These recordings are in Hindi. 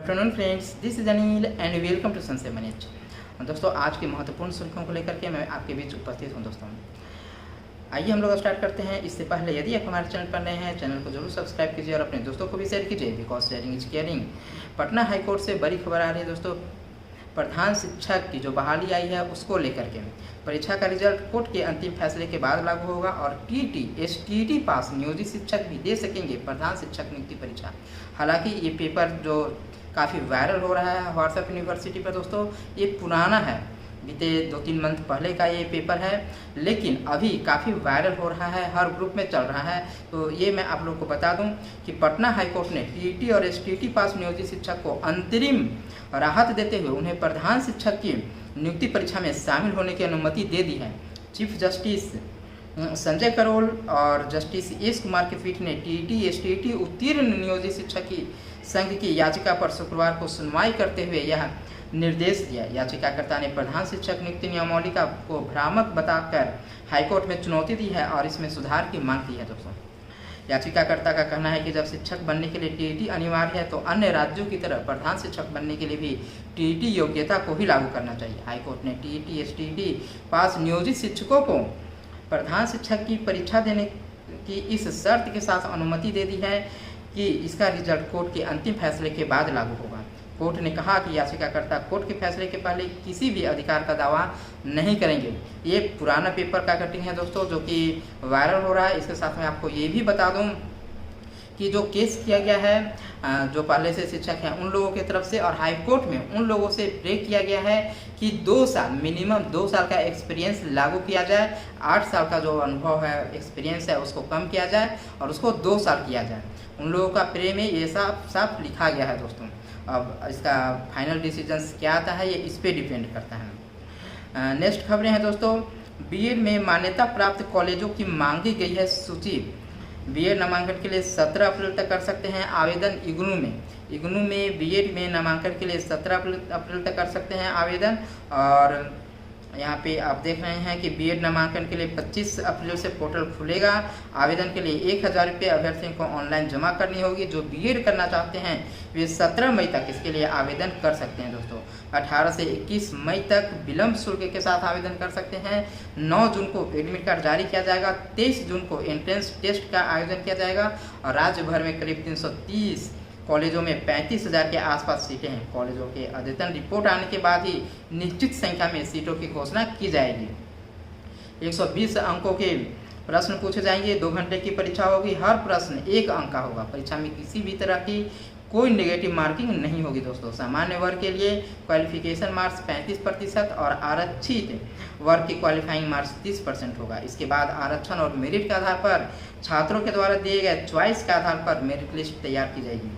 Afternoon friends, this is Anil and welcome to Sanshay manage. दोस्तों, आज की महत्वपूर्ण सुर्खियों को लेकर के मैं आपके बीच उपस्थित हूं। दोस्तों, आइए हम लोग स्टार्ट करते हैं। इससे पहले यदि आप हमारे चैनल पर नए हैं, चैनल को जरूर सब्सक्राइब कीजिए और अपने दोस्तों को भी शेयर कीजिए, because sharing is caring. Patna high court से बड़ी खबर आ रही है दोस्तों। प्रधान शिक्षक की जो बहाली आई है उसको लेकर के परीक्षा का रिजल्ट कोर्ट के अंतिम फैसले के बाद लागू होगा और टीटी एसटीटी पास नियोजित शिक्षक भी दे सकेंगे प्रधान शिक्षक नियुक्ति परीक्षा। हालांकि ये पेपर जो काफ़ी वायरल हो रहा है व्हाट्सएप यूनिवर्सिटी पर दोस्तों, ये पुराना है, बीते 2-3 मंथ पहले का ये पेपर है, लेकिन अभी काफ़ी वायरल हो रहा है, हर ग्रुप में चल रहा है। तो ये मैं आप लोग को बता दूं कि पटना हाईकोर्ट ने टीटी और एसटीटी पास नियोजित शिक्षक को अंतरिम राहत देते हुए उन्हें प्रधान शिक्षक की नियुक्ति परीक्षा में शामिल होने की अनुमति दे दी है। चीफ जस्टिस संजय करोल और जस्टिस एस कुमार की पीठ ने टीटी एसटीटी उत्तीर्ण नियोजित शिक्षक की संघ की याचिका पर शुक्रवार को सुनवाई करते हुए यह निर्देश दिया। याचिकाकर्ता ने प्रधान शिक्षक नियुक्ति नियमावली को भ्रामक बताकर हाईकोर्ट में चुनौती दी है और इसमें सुधार की मांग की है। दोस्तों, याचिकाकर्ता का कहना है कि जब शिक्षक बनने के लिए टीईटी अनिवार्य है तो अन्य राज्यों की तरह प्रधान शिक्षक बनने के लिए भी टीईटी योग्यता को ही लागू करना चाहिए। हाईकोर्ट ने टीईटी एसटीटी पास नियोजित शिक्षकों को प्रधान शिक्षक की परीक्षा देने की इस शर्त के साथ अनुमति दे दी है कि इसका रिजल्ट कोर्ट के अंतिम फैसले के बाद लागू होगा। कोर्ट ने कहा कि याचिकाकर्ता कोर्ट के फैसले के पहले किसी भी अधिकार का दावा नहीं करेंगे। ये पुराना पेपर का कटिंग है दोस्तों, जो कि वायरल हो रहा है। इसके साथ में आपको ये भी बता दूं कि जो केस किया गया है जो पहले से शिक्षक हैं उन लोगों की तरफ से और हाई कोर्ट में उन लोगों से ब्रेक किया गया है कि 2 साल मिनिमम 2 साल का एक्सपीरियंस लागू किया जाए। 8 साल का जो अनुभव है, एक्सपीरियंस है, उसको कम किया जाए और उसको 2 साल किया जाए। उन लोगों का प्रे में ये साफ लिखा गया है दोस्तों। अब इसका फाइनल डिसीजंस क्या आता है ये इस पे डिपेंड करता है। नेक्स्ट खबरें हैं दोस्तों। बीएड में मान्यता प्राप्त कॉलेजों की मांगी गई है सूची। बीएड नामांकन के लिए 17 अप्रैल तक कर सकते हैं आवेदन। इग्नू में बीएड में नामांकन के लिए 17 अप्रैल तक कर सकते हैं आवेदन। और यहाँ पे आप देख रहे हैं कि बीएड नामांकन के लिए 25 अप्रैल से पोर्टल खुलेगा। आवेदन के लिए 1000 रुपये अभ्यर्थियों को ऑनलाइन जमा करनी होगी। जो बीएड करना चाहते हैं वे 17 मई तक इसके लिए आवेदन कर सकते हैं दोस्तों। 18 से 21 मई तक विलम्ब शुल्क के साथ आवेदन कर सकते हैं। 9 जून को एडमिट कार्ड जारी किया जाएगा। 23 जून को एंट्रेंस टेस्ट का आयोजन किया जाएगा और राज्य भर में करीब 330 कॉलेजों में 35,000 के आसपास सीटें हैं। कॉलेजों के अद्यतन रिपोर्ट आने के बाद ही निश्चित संख्या में सीटों की घोषणा की जाएगी। 120 अंकों के प्रश्न पूछे जाएंगे। 2 घंटे की परीक्षा होगी। हर प्रश्न 1 अंक का होगा। परीक्षा में किसी भी तरह की कोई नेगेटिव मार्किंग नहीं होगी दोस्तों। सामान्य वर्ग के लिए क्वालिफिकेशन मार्क्स 35% और आरक्षित वर्ग की क्वालिफाइंग मार्क्स 30% होगा। इसके बाद आरक्षण और मेरिट के आधार पर छात्रों के द्वारा दिए गए चॉइस के आधार पर मेरिट लिस्ट तैयार की जाएगी।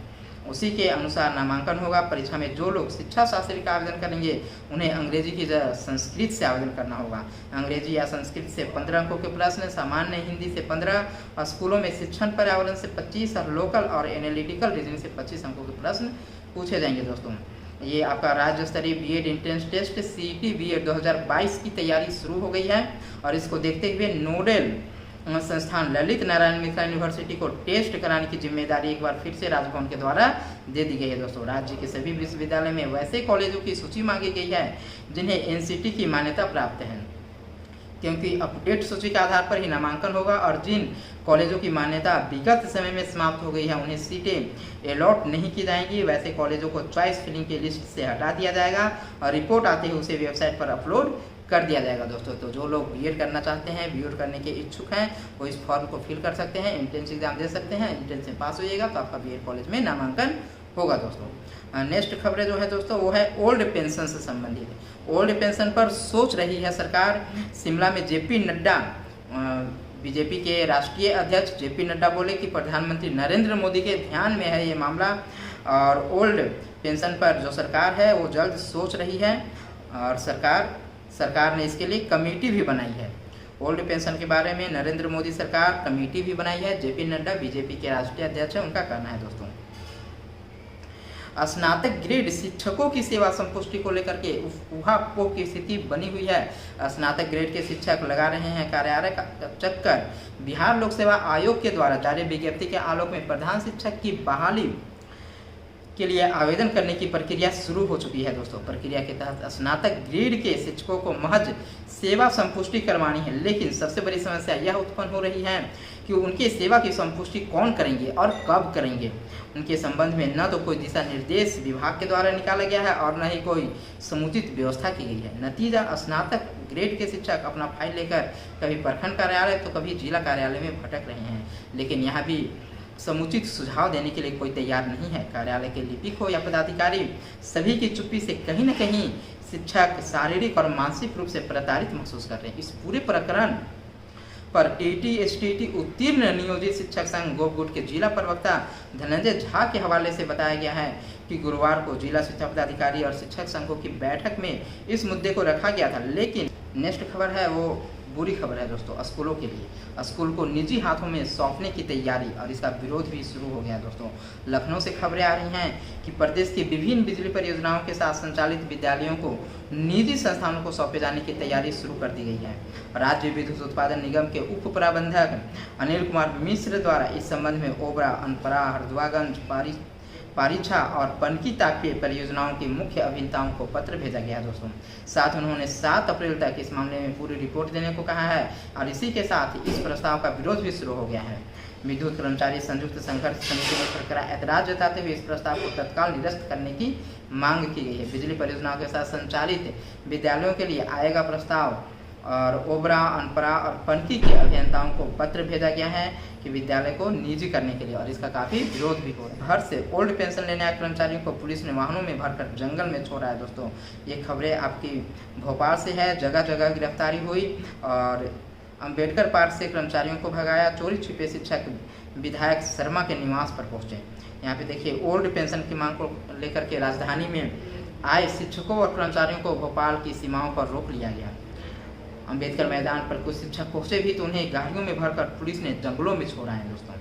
उसी के अनुसार नामांकन होगा। परीक्षा में जो लोग शिक्षा शास्त्री का आवेदन करेंगे उन्हें अंग्रेजी की जगह संस्कृत से आवेदन करना होगा। अंग्रेजी या संस्कृत से 15 अंकों के प्रश्न, सामान्य हिंदी से 15 और स्कूलों में शिक्षण पर्यावरण से 25 और लोकल और एनालिटिकल रीजनिंग से 25 अंकों के प्रश्न पूछे जाएंगे दोस्तों। ये आपका राज्य स्तरीय बीएड एंट्रेंस टेस्ट सीटी बीएड 2022 की तैयारी शुरू हो गई है और इसको देखते हुए नोडल संस्थान ललित नारायण मिश्रा यूनिवर्सिटी को टेस्ट कराने की जिम्मेदारी एक बार फिर से राजभवन के द्वारा दे दी गई है दोस्तों। राज्य के सभी विश्वविद्यालय में वैसे कॉलेजों की सूची मांगी गई है जिन्हें एनसीटी की मान्यता प्राप्त है, क्योंकि अपडेट सूची के आधार पर ही नामांकन होगा और जिन कॉलेजों की मान्यता विगत समय में समाप्त हो गई है उन्हें सीटें अलॉट नहीं की जाएंगी। वैसे कॉलेजों को चॉइस फिलिंग की लिस्ट से हटा दिया जाएगा और रिपोर्ट आते ही उसे वेबसाइट पर अपलोड कर दिया जाएगा दोस्तों। तो जो लोग बीएड करना चाहते हैं, बीएड करने के इच्छुक हैं, वो इस फॉर्म को फिल कर सकते हैं, एंट्रेंस एग्जाम दे सकते हैं। एंट्रेंस में पास होइएगा तो आपका बीएड कॉलेज में नामांकन होगा दोस्तों। नेक्स्ट खबरें जो है दोस्तों वो है ओल्ड पेंशन से संबंधित। ओल्ड पेंशन पर सोच रही है सरकार। शिमला में जेपी नड्डा, बीजेपी के राष्ट्रीय अध्यक्ष जेपी नड्डा बोले कि प्रधानमंत्री नरेंद्र मोदी के ध्यान में है ये मामला और ओल्ड पेंशन पर जो सरकार है वो जल्द सोच रही है और सरकार ने इसके लिए कमेटी भी बनाई है। ओल्ड पेंशन के बारे में नरेंद्र मोदी सरकार कमेटी भी बनाई है। जेपी नड्डा बीजेपी के राष्ट्रीय अध्यक्ष है, उनका कहना है दोस्तों। स्नातक ग्रेड शिक्षकों की सेवा संपुष्टि को लेकर के ऊहापोह की स्थिति बनी हुई है। स्नातक ग्रेड के शिक्षक लगा रहे हैं कार्यालय का चक्कर। बिहार लोक सेवा आयोग के द्वारा जारी विज्ञप्ति के आलोक में प्रधान शिक्षक की बहाली के लिए आवेदन करने की प्रक्रिया शुरू हो चुकी है दोस्तों। प्रक्रिया के तहत स्नातक ग्रेड के शिक्षकों को महज सेवा संपुष्टि करवानी है, लेकिन सबसे बड़ी समस्या यह उत्पन्न हो रही है कि उनके सेवा की संपुष्टि कौन करेंगे और कब करेंगे। उनके संबंध में न तो कोई दिशा निर्देश विभाग के द्वारा निकाला गया है और न ही कोई समुचित व्यवस्था की गई है। नतीजा, स्नातक ग्रेड के शिक्षक अपना फाइल लेकर कभी प्रखंड कार्यालय तो कभी जिला कार्यालय में भटक रहे हैं, लेकिन यहाँ भी समुचित सुझाव देने के लिए कोई तैयार नहीं है। कार्यालय के लिपिक हो या पदाधिकारी, सभी की चुप्पी से कहीं न कहीं शिक्षक शारीरिक और मानसिक रूप से प्रताड़ित महसूस कर रहे हैं। इस पूरे प्रकरण पर टीटी-एसटीटी उत्तीर्ण नियोजित शिक्षक संघ गोपगुट के जिला प्रवक्ता धनंजय झा के हवाले से बताया गया है कि गुरुवार को जिला शिक्षा पदाधिकारी और शिक्षक संघों की बैठक में इस मुद्दे को रखा गया था। लेकिन नेक्स्ट खबर है वो बुरी खबर है दोस्तों स्कूलों के लिए। स्कूल को निजी हाथों में सौंपने की तैयारी और इसका विरोध भी शुरू हो गया दोस्तों। लखनऊ से खबरें आ रही हैं कि प्रदेश की विभिन्न बिजली परियोजनाओं के साथ संचालित विद्यालयों को निजी संस्थानों को सौंपे जाने की तैयारी शुरू कर दी गई है। राज्य विद्युत उत्पादन निगम के उप प्रबंधक अनिल कुमार मिश्र द्वारा इस संबंध में ओबरा, अनपरा, हरदुआगंज, पारीछा और पनकी तापीय परियोजनाओं के मुख्य अभियंताओं को पत्र भेजा गया दोस्तों। साथ उन्होंने 7 अप्रैल तक इस मामले में पूरी रिपोर्ट देने को कहा है और इसी के साथ इस प्रस्ताव का विरोध भी शुरू हो गया है। विद्युत कर्मचारी संयुक्त संघर्ष समिति ने सरकार ऐतराज जताते हुए इस प्रस्ताव को तत्काल निरस्त करने की मांग की गई है। बिजली परियोजनाओं के साथ संचालित विद्यालयों के लिए आएगा प्रस्ताव और ओबरा, अनपरा और पनकी के अभियंताओं को पत्र भेजा गया है कि विद्यालय को निजी करने के लिए, और इसका काफ़ी विरोध भी हो रहा है। घर से ओल्ड पेंशन लेने आए कर्मचारियों को पुलिस ने वाहनों में भरकर जंगल में छोड़ा है दोस्तों। ये खबरें आपकी भोपाल से है। जगह जगह गिरफ्तारी हुई और अंबेडकर पार्क से कर्मचारियों को भगाया। चोरी छिपे शिक्षक विधायक शर्मा के निवास पर पहुंचे। यहाँ पे देखिए ओल्ड पेंशन की मांग को लेकर के राजधानी में आए शिक्षकों और कर्मचारियों को भोपाल की सीमाओं पर रोक लिया गया। अंबेडकर मैदान पर कुछ शिक्षक पहुंचे भी तो उन्हें गाड़ियों में भरकर पुलिस ने जंगलों में छोड़ा है दोस्तों।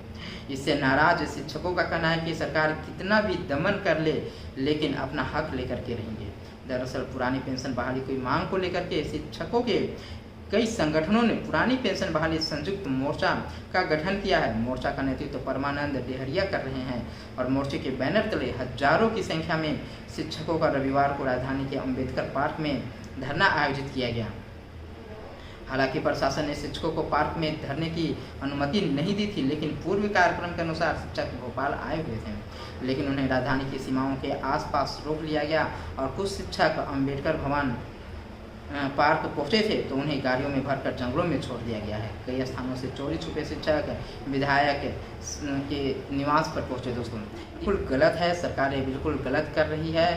इससे नाराज शिक्षकों का कहना है कि सरकार कितना भी दमन कर ले लेकिन अपना हक लेकर के रहेंगे। दरअसल पुरानी पेंशन बहाली की मांग को लेकर के शिक्षकों के कई संगठनों ने पुरानी पेंशन बहाली संयुक्त मोर्चा का गठन किया है। मोर्चा का नेतृत्व परमानंद डेहरिया कर रहे हैं और मोर्चे के बैनर तले हजारों की संख्या में शिक्षकों का रविवार को राजधानी के अंबेडकर पार्क में धरना आयोजित किया गया। हालांकि प्रशासन ने शिक्षकों को पार्क में धरने की अनुमति नहीं दी थी, लेकिन पूर्व कार्यक्रम के अनुसार शिक्षक भोपाल आए हुए थे, लेकिन उन्हें राजधानी की सीमाओं के आसपास रोक लिया गया और कुछ शिक्षक अंबेडकर भवन पार्क पहुंचे थे तो उन्हें गाड़ियों में भरकर जंगलों में छोड़ दिया गया है। कई स्थानों से चोरी छुपे शिक्षक विधायक के निवास पर पहुंचे दोस्तों। बिल्कुल गलत है, सरकार ये बिल्कुल गलत कर रही है।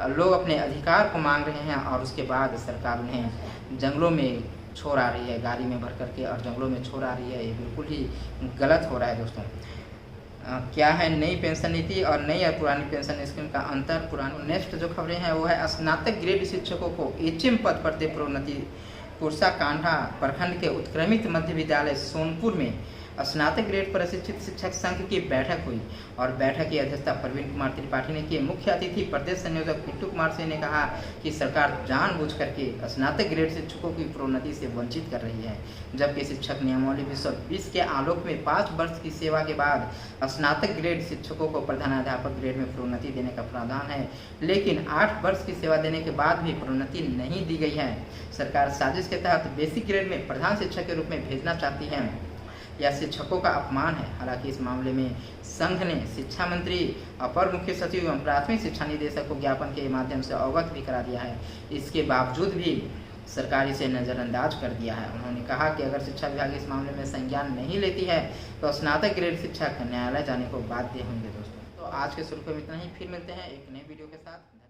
लोग अपने अधिकार को मांग रहे हैं और उसके बाद सरकार उन्हें जंगलों में छोड़ आ रही है, गाड़ी में भर करके और जंगलों में छोड़ आ रही है। ये बिल्कुल ही गलत हो रहा है दोस्तों। क्या है नई पेंशन नीति और नई और पुरानी पेंशन स्कीम का अंतर। पुरानी नेक्स्ट जो खबरें हैं वो है स्नातक ग्रेड शिक्षकों को एचएम पद पर दे प्रोन्नति। पुरसा कांठा प्रखंड के उत्क्रमित मध्य विद्यालय सोनपुर में स्नातक ग्रेड प्रशिक्षित शिक्षक संघ की बैठक हुई और बैठक की अध्यक्षता प्रवीण कुमार त्रिपाठी ने की। मुख्य अतिथि प्रदेश संयोजक पिंटू कुमार सिंह ने कहा कि सरकार जानबूझ करके स्नातक ग्रेड शिक्षकों की प्रोन्नति से वंचित कर रही है, जबकि शिक्षक नियमावली 2020 के आलोक में 5 वर्ष की सेवा के बाद स्नातक ग्रेड शिक्षकों को प्रधानाध्यापक ग्रेड में प्रोन्नति देने का प्रावधान है, लेकिन 8 वर्ष की सेवा देने के बाद भी प्रोन्नति नहीं दी गई है। सरकार साजिश के तहत बेसिक ग्रेड में प्रधान शिक्षक के रूप में भेजना चाहती है। यह शिक्षकों का अपमान है। हालांकि इस मामले में संघ ने शिक्षा मंत्री, अपर मुख्य सचिव एवं प्राथमिक शिक्षा निदेशक को ज्ञापन के माध्यम से अवगत भी करा दिया है। इसके बावजूद भी सरकार इसे नज़रअंदाज कर दिया है। उन्होंने कहा कि अगर शिक्षा विभाग इस मामले में संज्ञान नहीं लेती है तो स्नातक ग्रेड शिक्षक न्यायालय जाने को बाध्य होंगे दोस्तों। तो आज के सुर्खियों में इतना ही, फिर मिलते हैं एक नए वीडियो के साथ।